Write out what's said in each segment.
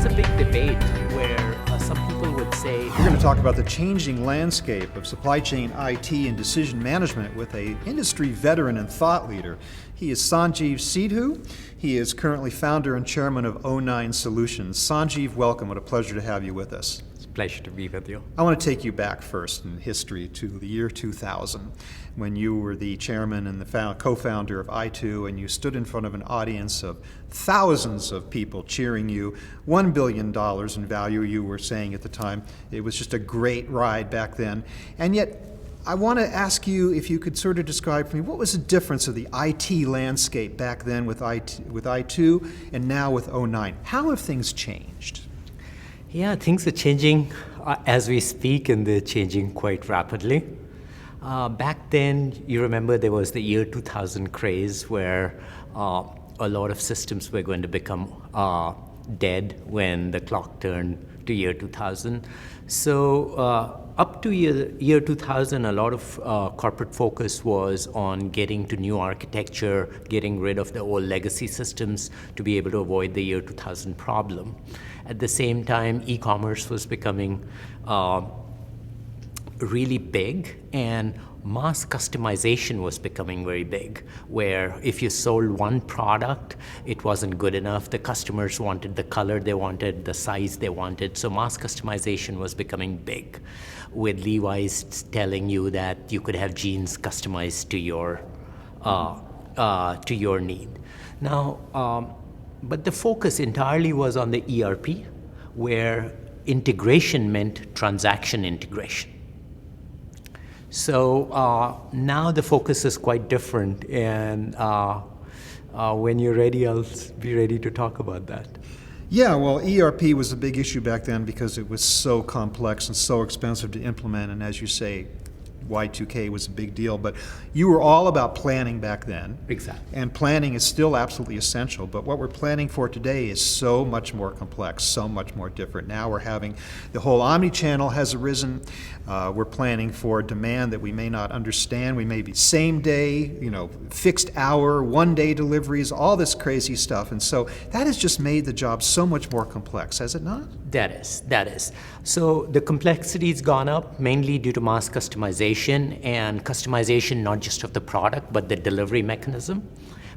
there's a big debate where some people would say... We're going to talk about the changing landscape of supply chain IT and decision management with an industry veteran and thought leader. He is Sanjiv Sidhu. He is currently founder and chairman of O9 Solutions. Sanjiv, welcome. What a pleasure to have you with us. It's a pleasure to be with you. I want to take you back first in history to the year 2000, when you were the chairman and the co-founder of i2, and you stood in front of an audience of thousands of people cheering you. $1 billion in value, you were saying at the time. It was just a great ride back then. And yet, I want to ask you if you could sort of describe for me, what was the difference of the IT landscape back then with i2 and now with O9? How have things changed? Yeah, things are changing as we speak, and they're changing quite rapidly. Back then, you remember there was the year 2000 craze where a lot of systems were going to become dead when the clock turned to year 2000. So up to year 2000, a lot of corporate focus was on getting to new architecture, getting rid of the old legacy systems to be able to avoid the year 2000 problem. At the same time, e-commerce was becoming really big, and mass customization was becoming very big, where if you sold one product, it wasn't good enough. The customers wanted the color they wanted, the size they wanted, so mass customization was becoming big, with Levi's telling you that you could have jeans customized to your need. Now, but the focus entirely was on the ERP, where integration meant transaction integration. So now the focus is quite different, and when you're ready, I'll be ready to talk about that. Yeah, well, ERP was a big issue back then because it was so complex and so expensive to implement, and as you say, Y2K was a big deal, but you were all about planning back then. Exactly. And planning is still absolutely essential, but what we're planning for today is so much more complex, so much more different. Now we're having, the whole omni-channel has arisen. We're planning for demand that we may not understand. We may be same day, fixed hour, 1 day deliveries, all this crazy stuff. And so that has just made the job so much more complex, has it not? That is. So the complexity's gone up mainly due to mass customization, and customization not just of the product, but the delivery mechanism,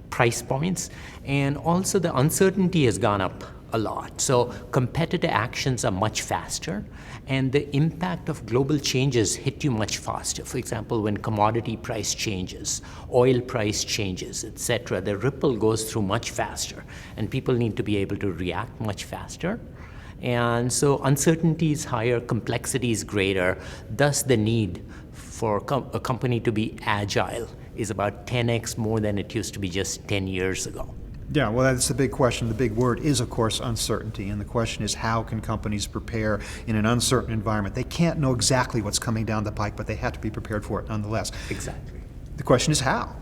price points, and also the uncertainty has gone up a lot. So competitive actions are much faster, and the impact of global changes hit you much faster. For example, when commodity price changes, oil price changes, etc., the ripple goes through much faster, and people need to be able to react much faster. And so uncertainty is higher, complexity is greater, thus the need for a company to be agile is about 10x more than it used to be just 10 years ago. Yeah, well, that's the big question. The big word is, of course, uncertainty. And the question is, how can companies prepare in an uncertain environment? They can't know exactly what's coming down the pike, but they have to be prepared for it nonetheless. Exactly. The question is how?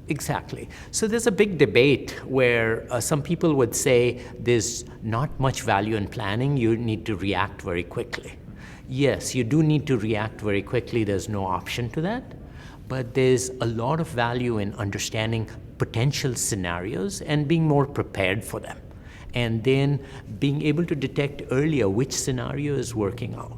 Exactly. So there's a big debate where some people would say there's not much value in planning. You need to react very quickly. Yes, you do need to react very quickly. There's no option to that. But there's a lot of value in understanding potential scenarios and being more prepared for them. And then being able to detect earlier which scenario is working out.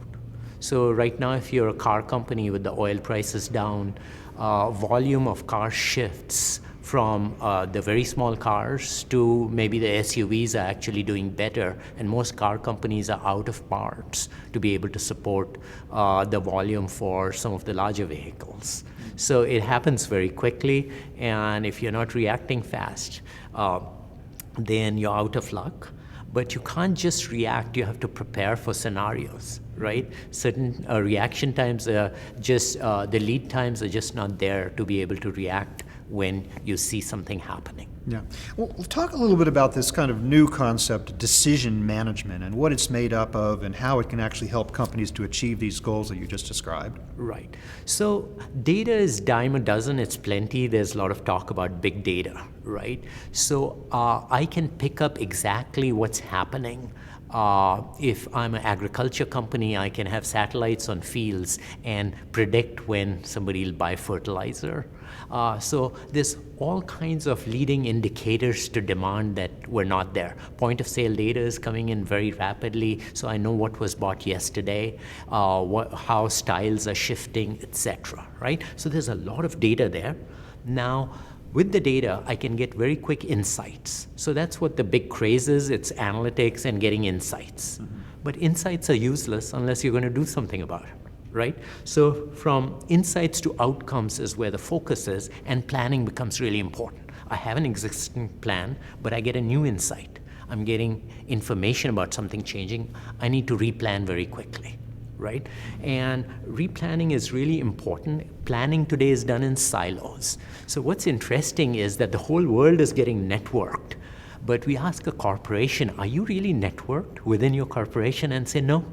So right now, if you're a car company with the oil prices down, volume of car shifts from the very small cars to maybe the SUVs are actually doing better, and most car companies are out of parts to be able to support the volume for some of the larger vehicles. So it happens very quickly, and if you're not reacting fast, then you're out of luck. But you can't just react, you have to prepare for scenarios, right? Certain reaction times are just, the lead times are just not there to be able to react when you see something happening. Yeah. Well, we'll talk a little bit about this kind of new concept, decision management, and what it's made up of and how it can actually help companies to achieve these goals that you just described. Right. So data is dime a dozen, it's plenty. There's a lot of talk about big data, right? So I can pick up exactly what's happening. If I'm an agriculture company, I can have satellites on fields and predict when somebody will buy fertilizer. So there's all kinds of leading indicators to demand that were not there. Point of sale data is coming in very rapidly, so I know what was bought yesterday, how styles are shifting, etc. Right? So there's a lot of data there. Now, with the data, I can get very quick insights. So that's what the big craze is. It's analytics and getting insights. Mm-hmm. But insights are useless unless you're going to do something about it, right? So from insights to outcomes is where the focus is, and planning becomes really important. I have an existing plan, but I get a new insight. I'm getting information about something changing. I need to replan very quickly. Right? And replanning is really important. Planning today is done in silos. So what's interesting is that the whole world is getting networked. But we ask a corporation, are you really networked within your corporation? And say, no.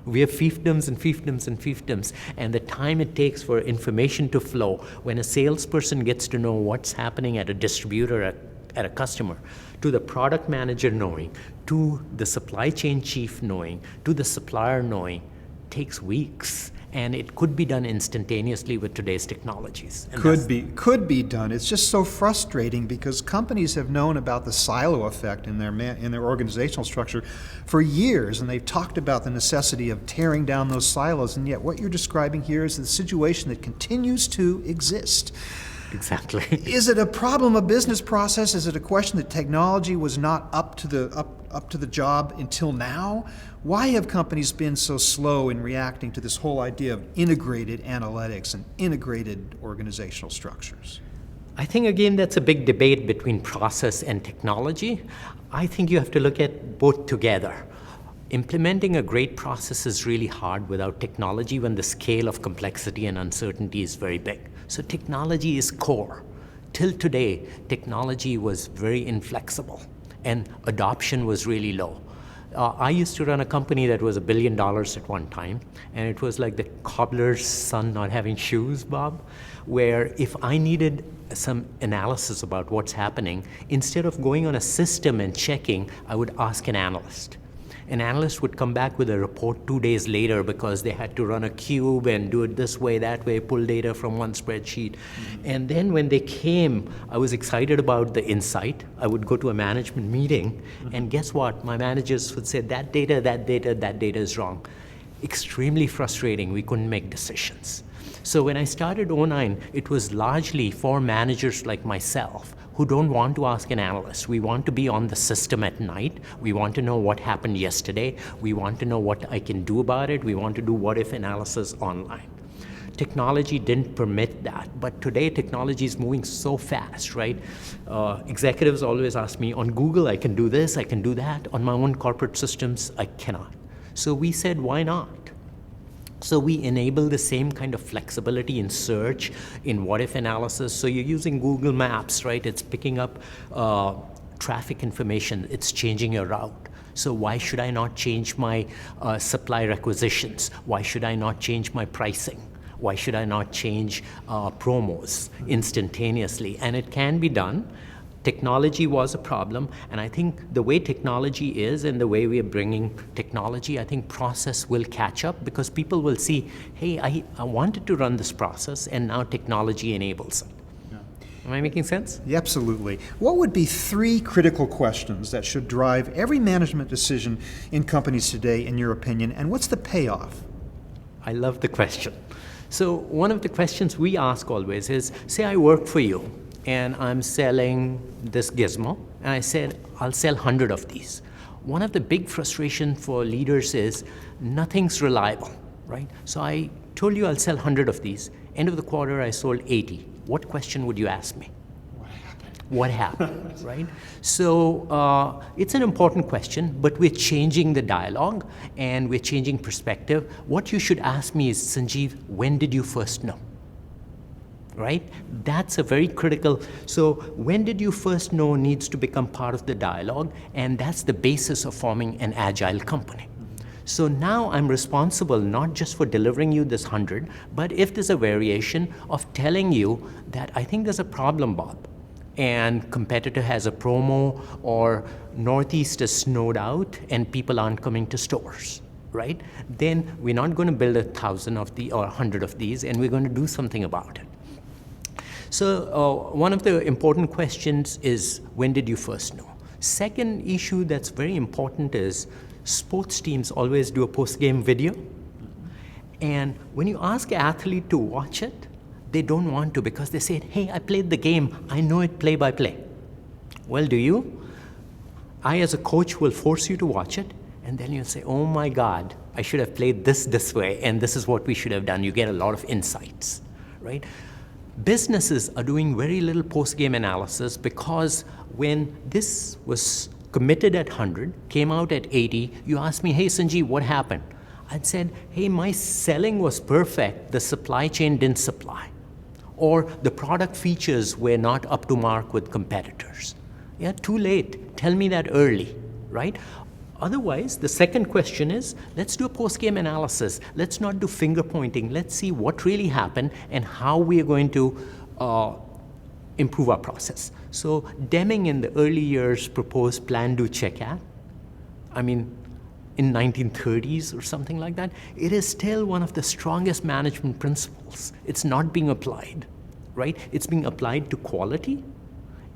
We have fiefdoms and fiefdoms and fiefdoms. And the time it takes for information to flow, when a salesperson gets to know what's happening at a distributor, at a customer, to the product manager knowing, to the supply chain chief knowing, to the supplier knowing, takes weeks, and it could be done instantaneously with today's technologies. And could be done. It's just so frustrating because companies have known about the silo effect in their organizational structure for years, and they've talked about the necessity of tearing down those silos, and yet what you're describing here is the situation that continues to exist. Exactly. Is it a problem of business process? Is it a question that technology was not up to the job until now? Why have companies been so slow in reacting to this whole idea of integrated analytics and integrated organizational structures? I think, again, that's a big debate between process and technology. I think you have to look at both together. Implementing a great process is really hard without technology when the scale of complexity and uncertainty is very big. So technology is core. Till today, technology was very inflexible and adoption was really low. I used to run a company that was $1 billion at one time, and it was like the cobbler's son not having shoes, Bob, where if I needed some analysis about what's happening, instead of going on a system and checking, I would ask an analyst. An analyst would come back with a report 2 days later because they had to run a cube and do it this way, that way, pull data from one spreadsheet. Mm-hmm. And then when they came, I was excited about the insight. I would go to a management meeting, and guess what? My managers would say, that data is wrong. Extremely frustrating. We couldn't make decisions. So when I started '09, it was largely for managers like myself who don't want to ask an analyst. We want to be on the system at night. We want to know what happened yesterday. We want to know what I can do about it. We want to do what-if analysis online. Technology didn't permit that, but today technology is moving so fast, right? Executives always ask me, on Google I can do this, I can do that. On my own corporate systems, I cannot. So we said, why not? So we enable the same kind of flexibility in search, in what-if analysis. So you're using Google Maps, right? It's picking up traffic information. It's changing your route. So why should I not change my supply requisitions? Why should I not change my pricing? Why should I not change promos instantaneously? And it can be done. Technology was a problem, and I think the way technology is and the way we are bringing technology, I think process will catch up because people will see, hey, I wanted to run this process, and now technology enables it. Yeah. Am I making sense? Yeah, absolutely. What would be 3 critical questions that should drive every management decision in companies today, in your opinion, and what's the payoff? I love the question. So one of the questions we ask always is, say I work for you, and I'm selling this gizmo, and I said, I'll sell 100 of these. One of the big frustrations for leaders is nothing's reliable, right? So I told you I'll sell 100 of these. End of the quarter, I sold 80. What question would you ask me? What happened, right? So it's an important question, but we're changing the dialogue and we're changing perspective. What you should ask me is, Sanjiv, when did you first know? Right? That's a very critical, so when did you first know needs to become part of the dialogue, and that's the basis of forming an agile company. So now I'm responsible not just for delivering you this 100, but if there's a variation of telling you that I think there's a problem, Bob, and competitor has a promo, or Northeast is snowed out and people aren't coming to stores, right? Then we're not going to build 1,000 of the or 100 of these, and we're going to do something about it. So one of the important questions is, when did you first know? Second issue that's very important is, sports teams always do a post-game video. And when you ask an athlete to watch it, they don't want to, because they say, hey, I played the game, I know it play by play. Well, do you? I, as a coach, will force you to watch it, and then you'll say, oh my God, I should have played this way, and this is what we should have done. You get a lot of insights, right? Businesses are doing very little post-game analysis, because when this was committed at 100, came out at 80, you asked me, hey, Sanjiv, what happened? I'd said, hey, my selling was perfect, the supply chain didn't supply. Or the product features were not up to mark with competitors. Yeah, too late. Tell me that early, right? Otherwise, the second question is, let's do a post-game analysis. Let's not do finger pointing. Let's see what really happened and how we are going to improve our process. So Deming in the early years proposed plan, do, check, act. I mean, in 1930s or something like that. It is still one of the strongest management principles. It's not being applied, right? It's being applied to quality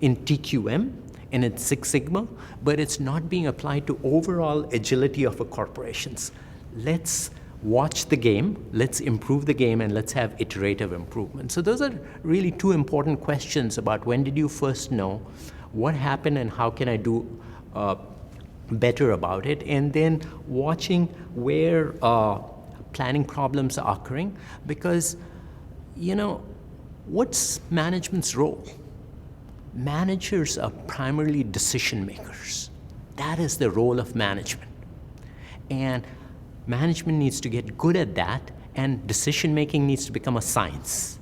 in TQM and in Six Sigma, but it's not being applied to overall agility of a corporations. Let's watch the game, let's improve the game, and let's have iterative improvement. So those are really two important questions about, when did you first know, what happened, and how can I do better about it, and then watching where planning problems are occurring, because, you know, what's management's role? Managers are primarily decision makers. That is the role of management. And management needs to get good at that, and decision making needs to become a science,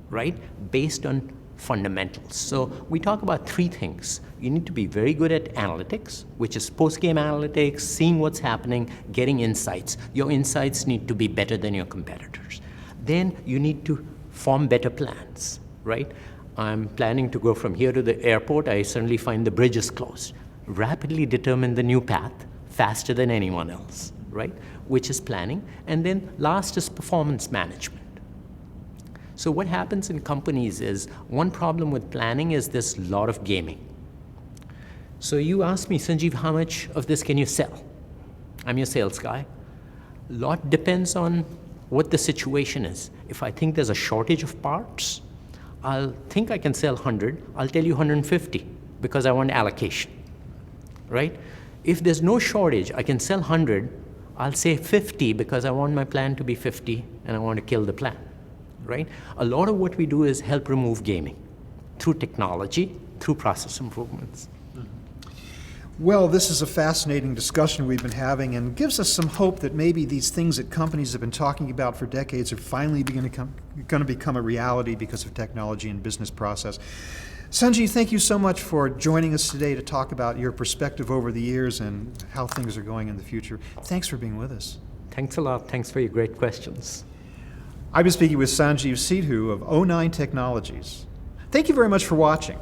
right? Based on fundamentals. So we talk about three things. You need to be very good at analytics, which is post-game analytics, seeing what's happening, getting insights. Your insights need to be better than your competitors. Then you need to form better plans, right? I'm planning to go from here to the airport. I suddenly find the bridge is closed. Rapidly determine the new path faster than anyone else, right? Which is planning. And then last is performance management. So what happens in companies is, one problem with planning is there's a lot of gaming. So you ask me, Sanjiv, how much of this can you sell? I'm your sales guy. A lot depends on what the situation is. If I think there's a shortage of parts, I'll think I can sell 100, I'll tell you 150 because I want allocation, right? If there's no shortage, I can sell 100, I'll say 50 because I want my plan to be 50 and I want to kill the plan, right? A lot of what we do is help remove gaming through technology, through process improvements. Well, this is a fascinating discussion we've been having, and gives us some hope that maybe these things that companies have been talking about for decades are finally going to become a reality because of technology and business process. Sanjiv, thank you so much for joining us today to talk about your perspective over the years and how things are going in the future. Thanks for being with us. Thanks a lot. Thanks for your great questions. I've been speaking with Sanjiv Sidhu of 09 Technologies. Thank you very much for watching.